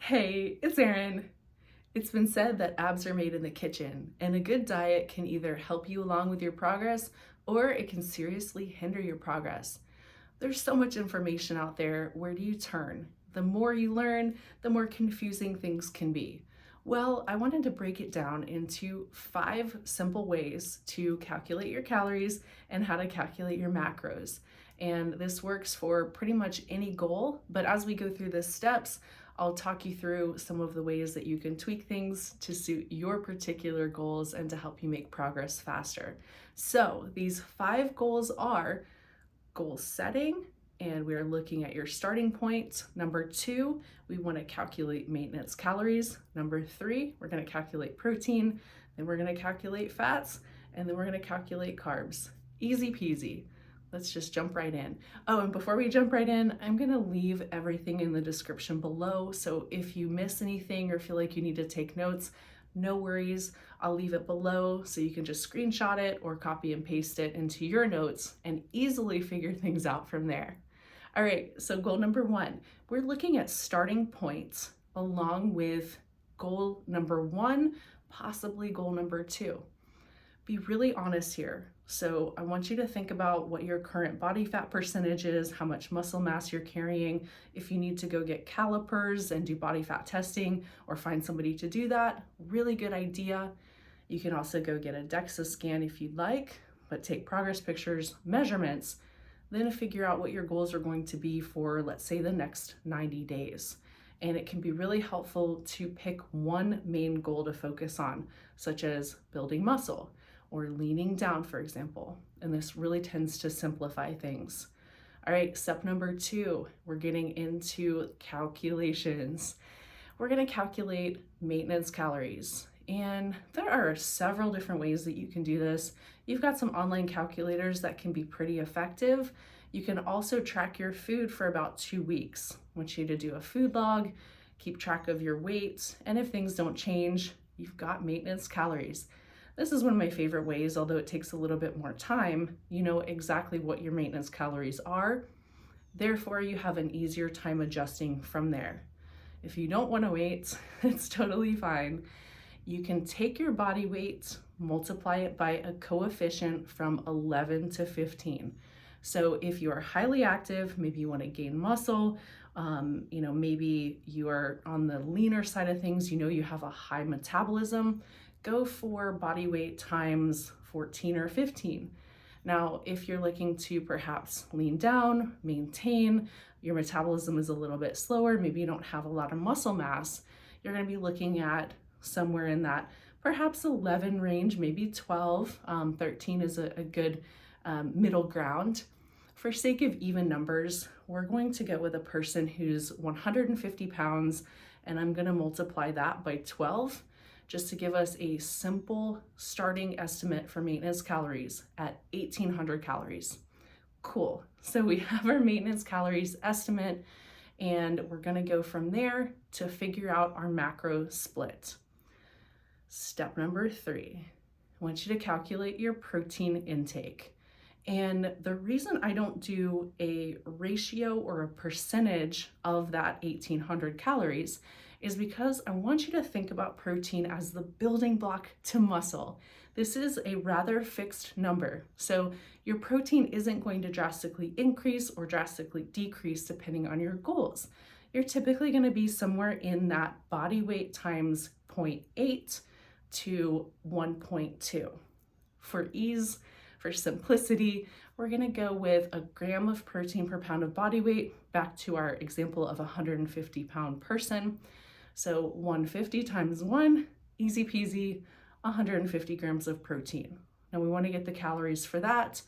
Hey, it's Erin. It's been said that abs are made in the kitchen, and a good diet can either help you along with your progress or it can seriously hinder your progress. There's so much information out there. Where do you turn? The more you learn, the more confusing things can be. Well, I wanted to break it down into 5 simple ways to calculate your calories and how to calculate your macros. And this works for pretty much any goal, but as we go through the steps, I'll talk you through some of the ways that you can tweak things to suit your particular goals and to help you make progress faster. So, these 5 goals are goal setting, and we're looking at your starting point. Number 2, we want to calculate maintenance calories. Number 3, we're going to calculate protein, then we're going to calculate fats, and then we're going to calculate carbs. Easy peasy. Let's just jump right in. Oh, and before we jump right in, I'm going to leave everything in the description below. So if you miss anything or feel like you need to take notes, no worries. I'll leave it below so you can just screenshot it or copy and paste it into your notes and easily figure things out from there. All right, so goal number 1, we're looking at starting points along with goal number 1, possibly goal number 2. Be really honest here. So I want you to think about what your current body fat percentage is, how much muscle mass you're carrying. If you need to go get calipers and do body fat testing or find somebody to do that, really good idea. You can also go get a DEXA scan if you'd like, but take progress pictures, measurements, then figure out what your goals are going to be for, let's say, the next 90 days. And it can be really helpful to pick one main goal to focus on, such as building muscle or leaning down, for example. And this really tends to simplify things. All right, step number 2, we're getting into calculations. We're going to calculate maintenance calories. And there are several different ways that you can do this. You've got some online calculators that can be pretty effective. You can also track your food for about 2 weeks. I want you to do a food log, keep track of your weight, and if things don't change, you've got maintenance calories. This is one of my favorite ways, although it takes a little bit more time. You know exactly what your maintenance calories are. Therefore, you have an easier time adjusting from there. If you don't want to wait, it's totally fine. You can take your body weight, multiply it by a coefficient from 11 to 15. So if you are highly active, maybe you want to gain muscle, maybe you are on the leaner side of things, you have a high metabolism, go for body weight times 14 or 15. Now, if you're looking to perhaps lean down, maintain, your metabolism is a little bit slower, maybe you don't have a lot of muscle mass, you're going to be looking at somewhere in that perhaps 11 range, maybe 12. 13 is a good middle ground. For sake of even numbers, we're going to go with a person who's 150 pounds, and I'm going to multiply that by 12 just to give us a simple starting estimate for maintenance calories at 1,800 calories. Cool. So we have our maintenance calories estimate, and we're going to go from there to figure out our macro split. Step number 3, I want you to calculate your protein intake. And the reason I don't do a ratio or a percentage of that 1,800 calories is because I want you to think about protein as the building block to muscle. This is a rather fixed number. So your protein isn't going to drastically increase or drastically decrease depending on your goals. You're typically going to be somewhere in that body weight times 0.8 to 1.2. For ease, for simplicity, we're going to go with a gram of protein per pound of body weight, back to our example of a 150-pound person. So 150 times 1, easy peasy, 150 grams of protein. Now we want to get the calories for that,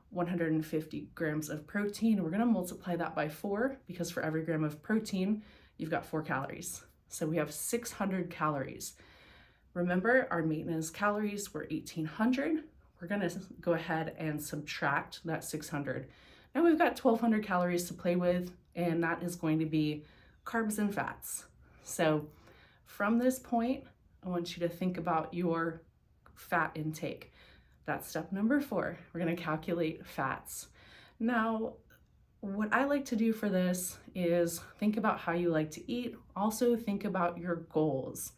150 grams of protein. We're going to multiply that by 4 because for every gram of protein, you've got 4 calories. So we have 600 calories. Remember, our maintenance calories were 1,800. We're going to go ahead and subtract that 600. Now we've got 1,200 calories to play with, and that is going to be carbs and fats. So from this point, I want you to think about your fat intake. That's step number 4. We're going to calculate fats. Now, what I like to do for this is think about how you like to eat. Also think about your goals.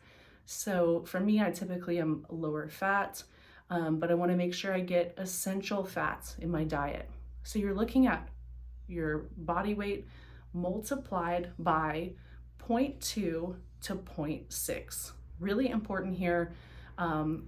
So for me, I typically am lower fat, but I want to make sure I get essential fats in my diet. So you're looking at your body weight multiplied by 0.2 to 0.6. Really important here.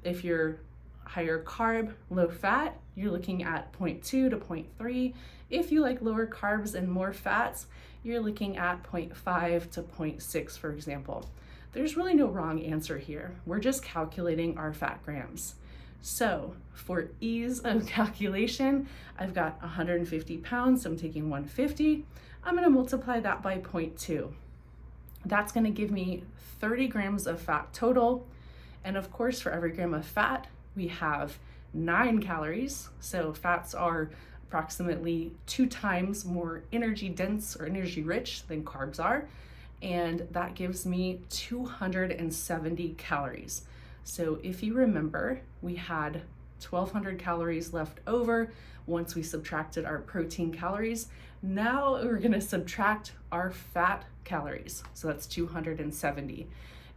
If you're higher carb, low fat, you're looking at 0.2 to 0.3. If you like lower carbs and more fats, you're looking at 0.5 to 0.6, for example. There's really no wrong answer here. We're just calculating our fat grams. So for ease of calculation, I've got 150 pounds, so I'm taking 150. I'm gonna multiply that by 0.2. That's gonna give me 30 grams of fat total. And of course, for every gram of fat, we have 9 calories. So fats are approximately 2 times more energy dense or energy rich than carbs are. And that gives me 270 calories. So if you remember, we had 1,200 calories left over once we subtracted our protein calories. Now we're gonna subtract our fat calories. So that's 270.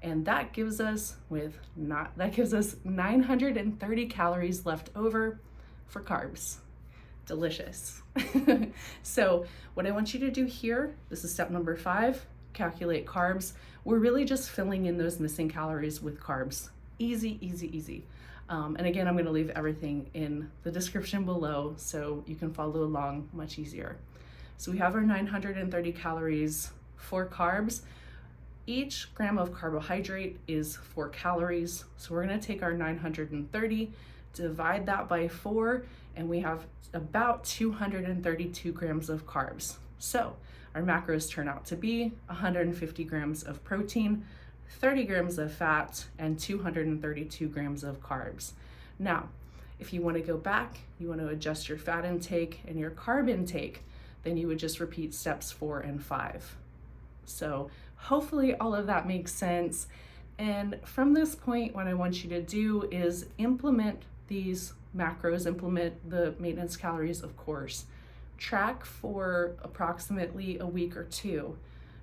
And that gives us 930 calories left over for carbs. Delicious. So what I want you to do here, this is step number 5, calculate carbs. We're really just filling in those missing calories with carbs. Easy, easy, easy. And again, I'm gonna leave everything in the description below so you can follow along much easier. So we have our 930 calories for carbs. Each gram of carbohydrate is 4 calories. So we're gonna take our 930, divide that by 4, and we have about 232 grams of carbs. So our macros turn out to be 150 grams of protein, 30 grams of fat, and 232 grams of carbs. Now, if you want to go back, you want to adjust your fat intake and your carb intake, then you would just repeat steps 4 and 5. So hopefully all of that makes sense. And from this point, what I want you to do is implement these macros, implement the maintenance calories, of course. Track for approximately a week or 2.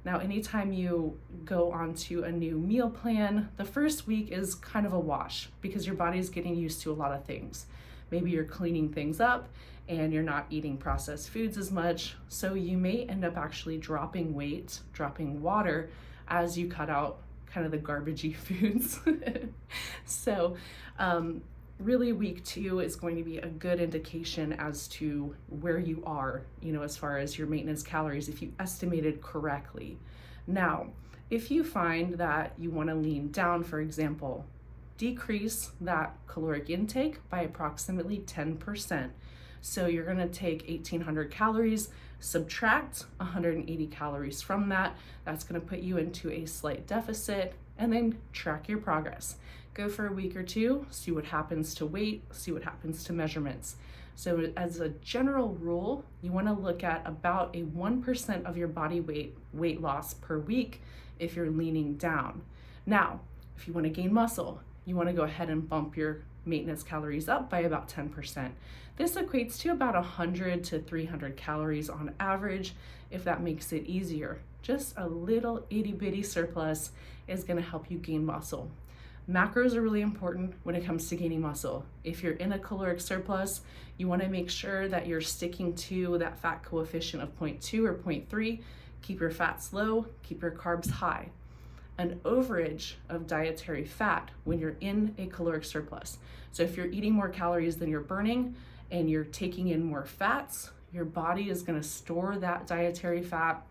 Now, anytime you go onto a new meal plan, the first week is kind of a wash because your body's getting used to a lot of things. Maybe you're cleaning things up and you're not eating processed foods as much. So you may end up actually dropping weight, dropping water as you cut out kind of the garbagey foods. So really week 2 is going to be a good indication as to where you are, as far as your maintenance calories, if you estimated correctly. Now, if you find that you want to lean down, for example, decrease that caloric intake by approximately 10%. So you're going to take 1,800 calories, subtract 180 calories from that. That's going to put you into a slight deficit, and then track your progress. Go for a week or 2, see what happens to weight, see what happens to measurements. So as a general rule, you want to look at about a 1% of your body weight loss per week if you're leaning down. Now, if you want to gain muscle, you want to go ahead and bump your maintenance calories up by about 10%. This equates to about 100 to 300 calories on average, if that makes it easier. Just a little itty bitty surplus is going to help you gain muscle. Macros are really important when it comes to gaining muscle. If you're in a caloric surplus, you want to make sure that you're sticking to that fat coefficient of 0.2 or 0.3. Keep your fats low, keep your carbs high. An overage of dietary fat when you're in a caloric surplus. So if you're eating more calories than you're burning and you're taking in more fats, your body is going to store that dietary fat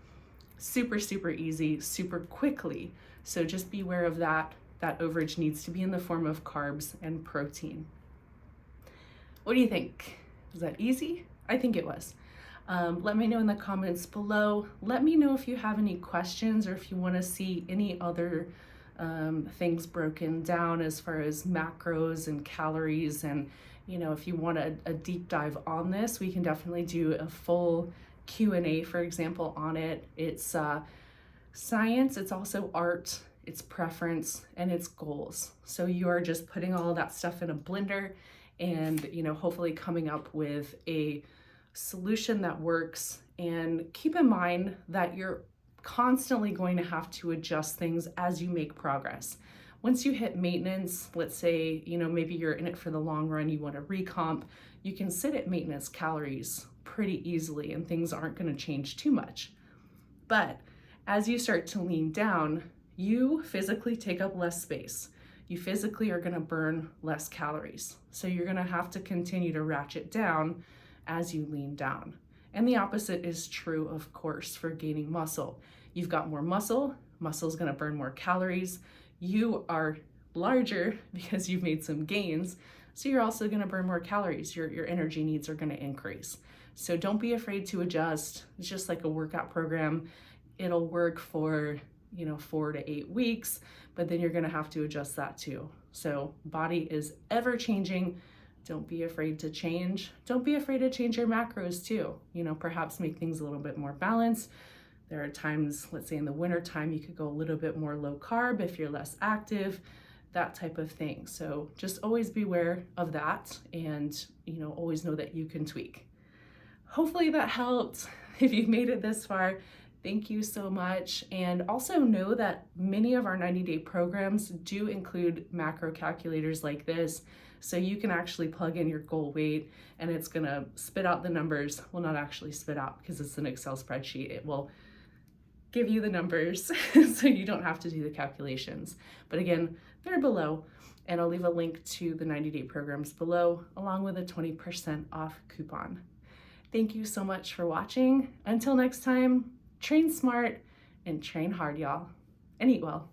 super, super easy, super quickly. So just beware of that. That overage needs to be in the form of carbs and protein. What do you think? Was that easy? I think it was. Let me know in the comments below. Let me know if you have any questions or if you want to see any other things broken down as far as macros and calories. And, if you want a deep dive on this, we can definitely do a full Q&A, for example, on it. It's science, it's also art, it's preference, and it's goals. So you are just putting all of that stuff in a blender and, hopefully coming up with a solution that works And keep in mind that you're constantly going to have to adjust things as you make progress. Once you hit maintenance, let's say, maybe you're in it for the long run, you want to recomp, you can sit at maintenance calories pretty easily and things aren't going to change too much. But as you start to lean down, you physically take up less space. You physically are going to burn less calories. So you're going to have to continue to ratchet down as you lean down. And the opposite is true, of course, for gaining muscle. You've got more muscle, muscle is going to burn more calories. You are larger because you've made some gains, so you're also going to burn more calories. Your energy needs are going to increase. So don't be afraid to adjust. It's just like a workout program. It'll work for 4 to 8 weeks, but then you're going to have to adjust that too. So body is ever changing. Don't be afraid to change. Don't be afraid to change your macros too. Perhaps make things a little bit more balanced. There are times, let's say in the winter time, you could go a little bit more low carb if you're less active, that type of thing. So just always be aware of that and, always know that you can tweak. Hopefully that helped. If you've made it this far, thank you so much. And also know that many of our 90-day programs do include macro calculators like this. So you can actually plug in your goal weight and it's gonna spit out the numbers. Well, not actually spit out because it's an Excel spreadsheet. It will give you the numbers so you don't have to do the calculations. But again, they're below, and I'll leave a link to the 90-day programs below along with a 20% off coupon. Thank you so much for watching. Until next time, train smart and train hard, y'all, and eat well.